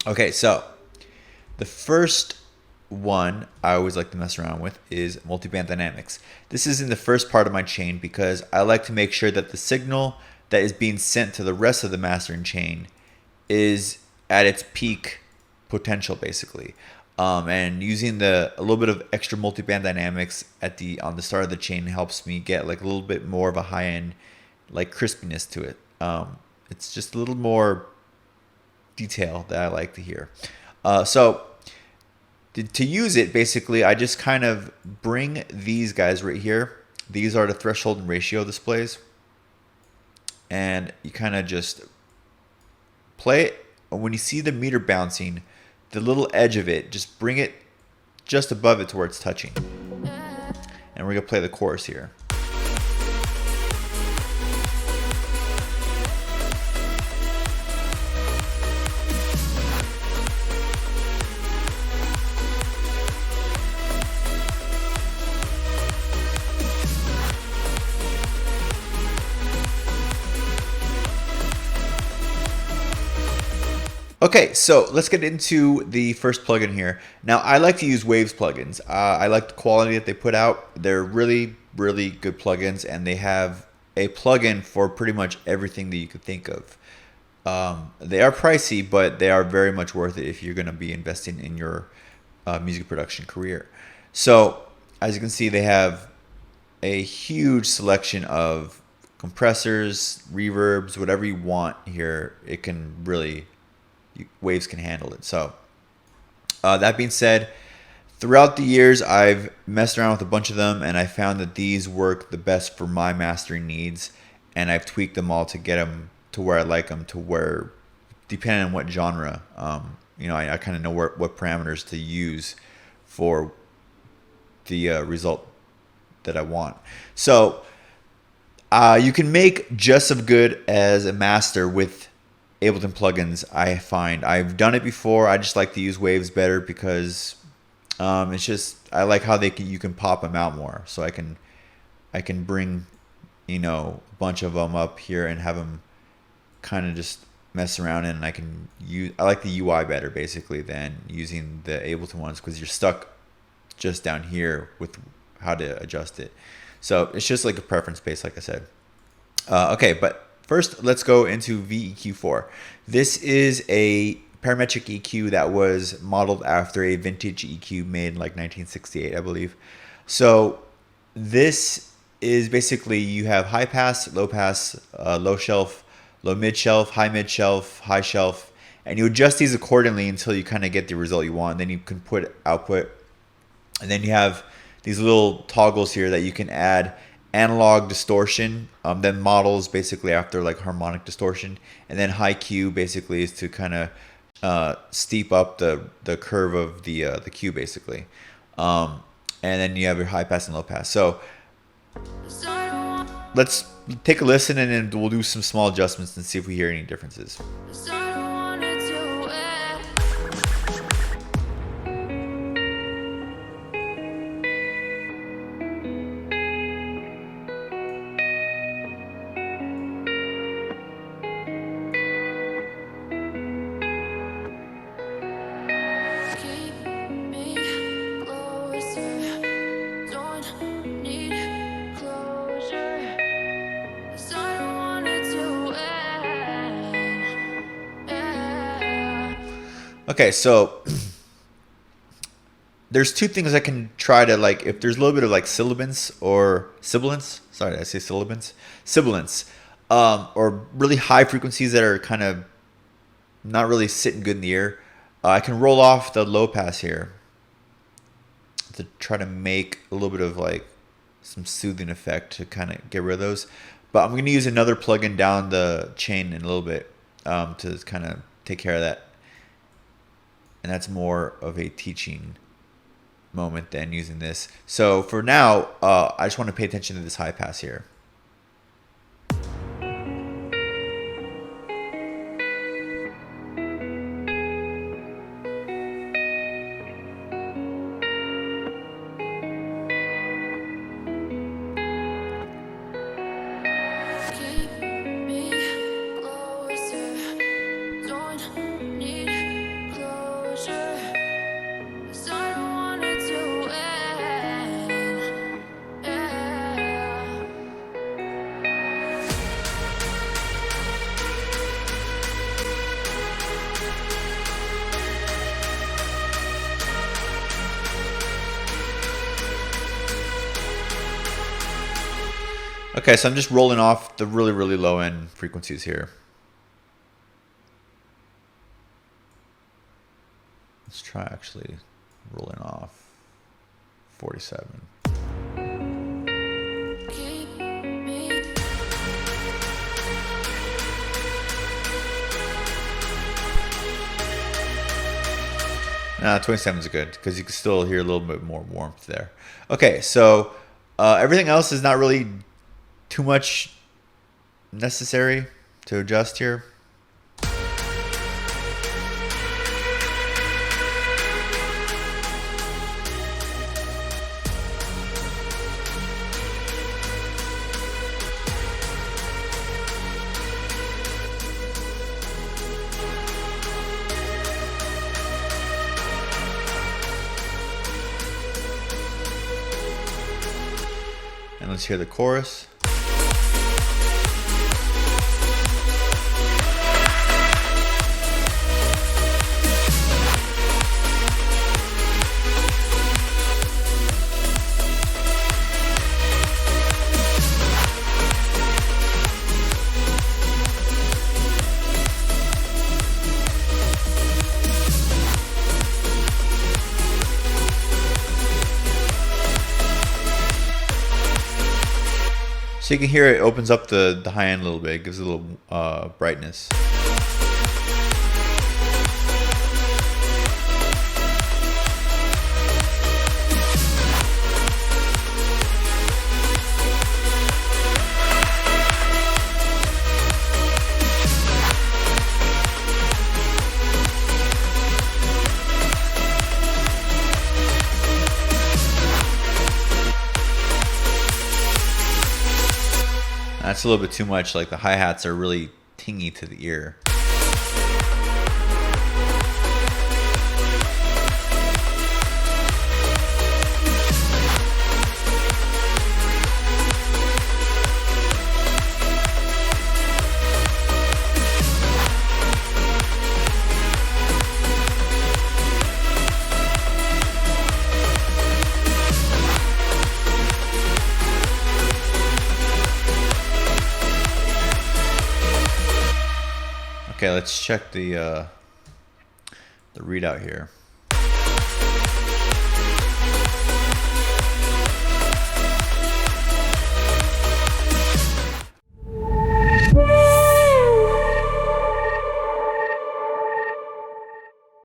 Okay, so the first one I always like to mess around with is multiband dynamics. This is in the first part of my chain because I like to make sure that the signal that is being sent to the rest of the mastering chain is at its peak potential, basically. And using a little bit of extra multiband dynamics on the start of the chain helps me get like a little bit more of a high end like crispiness to it. It's just a little more detail that I like to hear. So to use it, basically, I just kind of bring these guys right here. These are the threshold and ratio displays. And you kind of just play it. When you see the meter bouncing, the little edge of it, just bring it just above it to where it's touching. And we're going to play the chorus here. Okay, so let's get into the first plugin here. Now, I like to use Waves plugins. I like the quality that they put out. They're really, really good plugins, and they have a plugin for pretty much everything that you could think of. They are pricey, but they are very much worth it if you're going to be investing in your music production career. So, as you can see, they have a huge selection of compressors, reverbs, whatever you want here. It can really... Waves can handle it. So that being said, throughout the years I've messed around with a bunch of them, and I found that these work the best for my mastering needs, and I've tweaked them all to get them to where I like them, to where, depending on what genre, I kind of know what parameters to use for the result that I want. So you can make just as good as a master with Ableton plugins. I find I've done it before. I just like to use Waves better because it's just, I like how you can pop them out more. So I can bring a bunch of them up here and have them kind of just mess around in. And I like the UI better basically than using the Ableton ones, because you're stuck just down here with how to adjust it. So it's just like a preference base, like I said. Okay, but first, let's go into VEQ4. This is a parametric EQ that was modeled after a vintage EQ made in like 1968, I believe. So this is basically, you have high pass, low pass, low shelf, low mid shelf, high mid shelf, high shelf, and you adjust these accordingly until you kind of get the result you want. Then you can put output, and then you have these little toggles here that you can add analog distortion, then models basically after like harmonic distortion, and then high Q basically is to kind of steep up the curve of the Q basically, and then you have your high pass and low pass. So let's take a listen, and then we'll do some small adjustments and see if we hear any differences. Okay, so there's two things I can try to, like, if there's a little bit of like sibilance, sorry, did I say sibilance? Sibilance, or really high frequencies that are kind of not really sitting good in the ear. I can roll off the low pass here to try to make a little bit of like some soothing effect to kind of get rid of those. But I'm going to use another plugin down the chain in a little bit to kind of take care of that. And that's more of a teaching moment than using this. So for now, I just want to pay attention to this high pass here. Okay, so I'm just rolling off the really, really low end frequencies here. Let's try actually rolling off 47. Nah, 27 is good because you can still hear a little bit more warmth there. Okay, so everything else is not really too much necessary to adjust here. And let's hear the chorus. So you can hear it opens up the high end a little bit. It gives it a little brightness. That's a little bit too much. Like the hi-hats are really tingy to the ear. Okay, let's check the readout here.